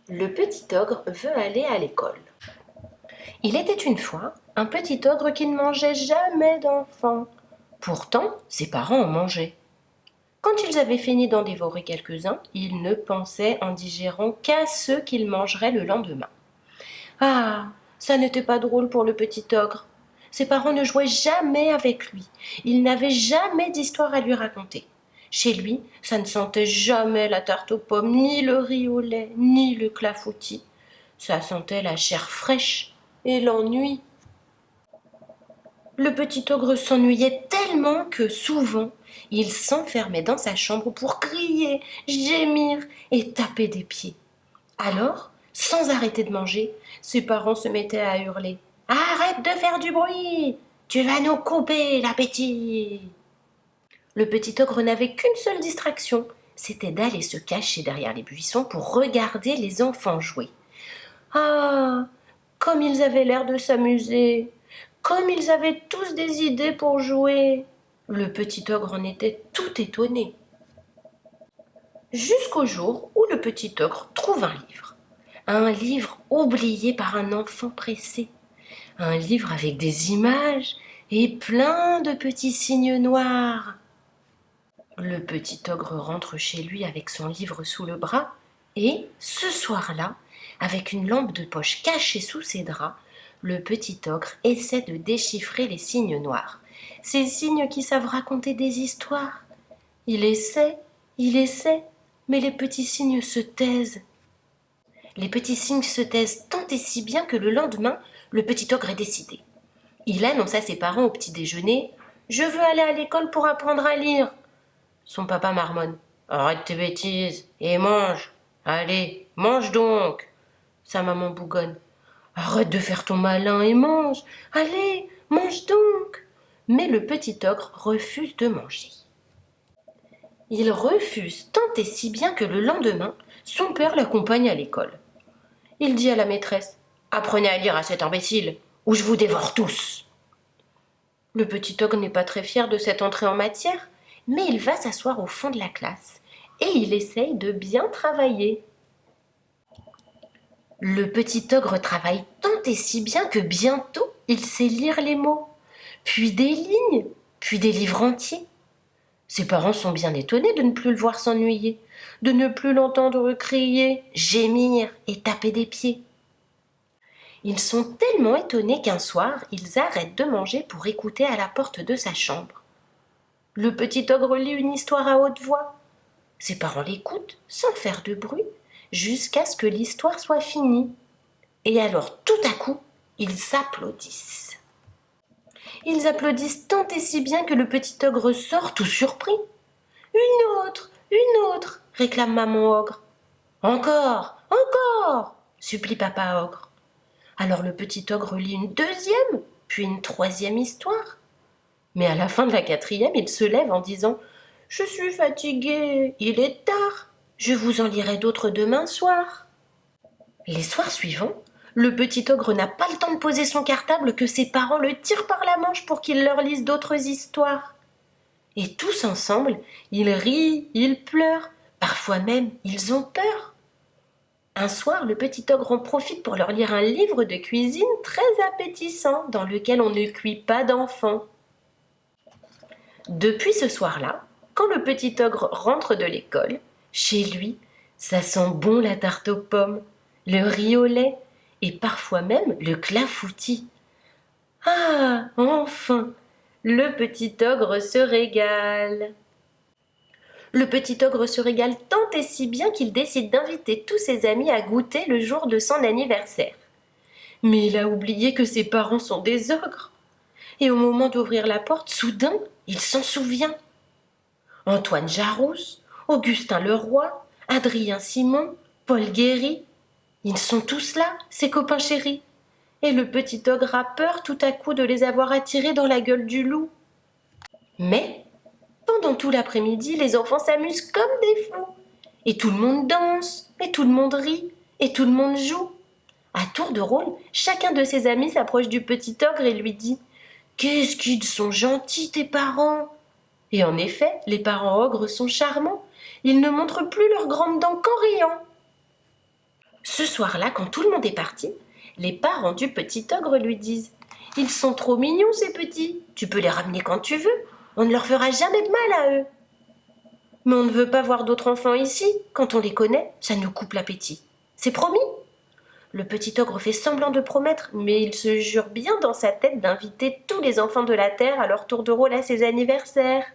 Le petit ogre veut aller à l'école. Il était une fois un petit ogre qui ne mangeait jamais d'enfants. Pourtant, ses parents en mangeaient. Quand ils avaient fini d'en dévorer quelques-uns, ils ne pensaient en digérant qu'à ceux qu'ils mangeraient le lendemain. Ah, ça n'était pas drôle pour le petit ogre. Ses parents ne jouaient jamais avec lui. Ils n'avaient jamais d'histoire à lui raconter. Chez lui, ça ne sentait jamais la tarte aux pommes, ni le riz au lait, ni le clafoutis. Ça sentait la chair fraîche et l'ennui. Le petit ogre s'ennuyait tellement que souvent, il s'enfermait dans sa chambre pour crier, gémir et taper des pieds. Alors, sans arrêter de manger, ses parents se mettaient à hurler. Arrête de faire du bruit! Tu vas nous couper l'appétit! Le petit ogre n'avait qu'une seule distraction, c'était d'aller se cacher derrière les buissons pour regarder les enfants jouer. Ah, comme ils avaient l'air de s'amuser! Comme ils avaient tous des idées pour jouer! Le petit ogre en était tout étonné. Jusqu'au jour où le petit ogre trouve un livre. Un livre oublié par un enfant pressé. Un livre avec des images et plein de petits signes noirs. Le petit ogre rentre chez lui avec son livre sous le bras et, ce soir-là, avec une lampe de poche cachée sous ses draps, le petit ogre essaie de déchiffrer les signes noirs. Ces signes qui savent raconter des histoires. Il essaie, mais les petits signes se taisent. Les petits signes se taisent tant et si bien que le lendemain, le petit ogre est décidé. Il annonce à ses parents au petit déjeuner « Je veux aller à l'école pour apprendre à lire ». Son papa marmonne « Arrête tes bêtises et mange. Allez, mange donc ». Sa maman bougonne « Arrête de faire ton malin et mange. Allez, mange donc ». Mais le petit ogre refuse de manger. Il refuse tant et si bien que le lendemain, son père l'accompagne à l'école. Il dit à la maîtresse « Apprenez à lire à cet imbécile, ou je vous dévore tous !» Le petit ogre n'est pas très fier de cette entrée en matière, mais il va s'asseoir au fond de la classe et il essaye de bien travailler. Le petit ogre travaille tant et si bien que bientôt il sait lire les mots, puis des lignes, puis des livres entiers. Ses parents sont bien étonnés de ne plus le voir s'ennuyer, de ne plus l'entendre crier, gémir et taper des pieds. Ils sont tellement étonnés qu'un soir, ils arrêtent de manger pour écouter à la porte de sa chambre. Le petit ogre lit une histoire à haute voix. Ses parents l'écoutent sans faire de bruit jusqu'à ce que l'histoire soit finie. Et alors, tout à coup, ils applaudissent. Ils applaudissent tant et si bien que le petit ogre sort tout surpris. Une autre, réclame maman ogre. Encore, encore, supplie papa ogre. Alors le petit ogre lit une deuxième, puis une troisième histoire. Mais à la fin de la quatrième, il se lève en disant « Je suis fatigué, il est tard, je vous en lirai d'autres demain soir. » Les soirs suivants, le petit ogre n'a pas le temps de poser son cartable que ses parents le tirent par la manche pour qu'il leur lise d'autres histoires. Et tous ensemble, ils rient, ils pleurent, parfois même ils ont peur. Un soir, le petit ogre en profite pour leur lire un livre de cuisine très appétissant dans lequel on ne cuit pas d'enfants. Depuis ce soir-là, quand le petit ogre rentre de l'école, chez lui, ça sent bon la tarte aux pommes, le riz au lait et parfois même le clafoutis. Ah, enfin, le petit ogre se régale. Le petit ogre se régale tant et si bien qu'il décide d'inviter tous ses amis à goûter le jour de son anniversaire. Mais il a oublié que ses parents sont des ogres. Et au moment d'ouvrir la porte, soudain, il s'en souvient. Antoine Jarousse, Augustin Leroy, Adrien Simon, Paul Guéry, ils sont tous là, ses copains chéris. Et le petit ogre a peur tout à coup de les avoir attirés dans la gueule du loup. Mais, pendant tout l'après-midi, les enfants s'amusent comme des fous. Et tout le monde danse, et tout le monde rit, et tout le monde joue. À tour de rôle, chacun de ses amis s'approche du petit ogre et lui dit « Qu'est-ce qu'ils sont gentils tes parents !» Et en effet, les parents ogres sont charmants. Ils ne montrent plus leurs grandes dents qu'en riant. Ce soir-là, quand tout le monde est parti, les parents du petit ogre lui disent « Ils sont trop mignons ces petits, tu peux les ramener quand tu veux, on ne leur fera jamais de mal à eux. » Mais on ne veut pas voir d'autres enfants ici, quand on les connaît, ça nous coupe l'appétit. C'est promis ? Le petit ogre fait semblant de promettre, mais il se jure bien dans sa tête d'inviter tous les enfants de la terre à leur tour de rôle à ses anniversaires.